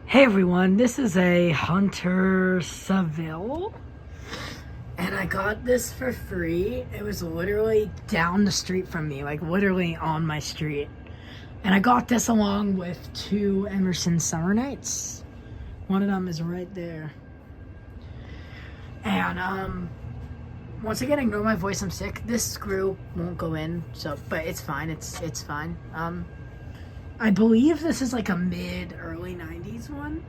Hey everyone, this is a Hunter Seville, and I got this for free. It was literally down the street from me, like literally on my street. And I got this along with two Emerson Summer Nights. One of them is right there. And once again, ignore my voice, I'm sick. This screw won't go in, but it's fine, it's fine. I believe this is like a early 90s one.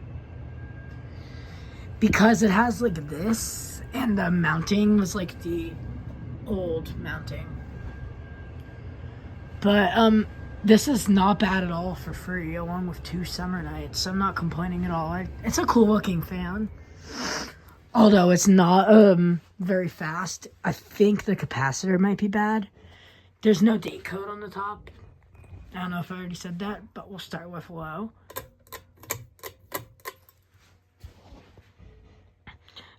Because it has like this, and the mounting was like the old mounting. But this is not bad at all for free, along with two Summer Nights. I'm not complaining at all. It's a cool looking fan. Although it's not very fast. I think the capacitor might be bad. There's no date code on the top. I don't know if I already said that, but we'll start with low.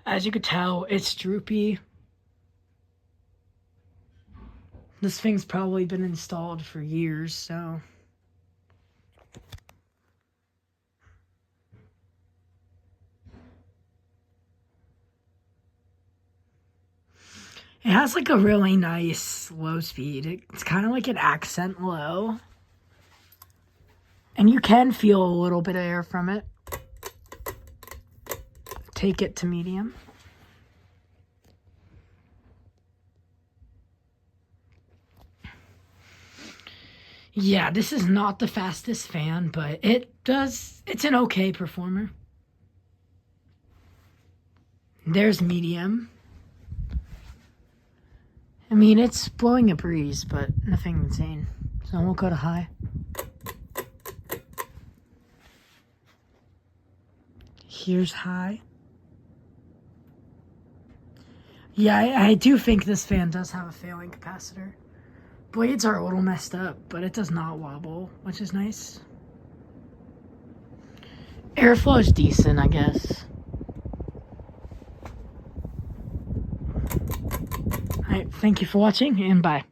As you could tell, it's droopy. This thing's probably been installed for years, so. It has like a really nice low speed. It's kind of like an accent low. And you can feel a little bit of air from it. Take it to medium. Yeah, this is not the fastest fan, but it's an okay performer. There's medium. I mean, it's blowing a breeze, but nothing insane. So we'll go to high. Here's high. Yeah, I do think this fan does have a failing capacitor. Blades are a little messed up, but it does not wobble, which is nice. Airflow is decent, I guess. Alright, thank you for watching, and bye.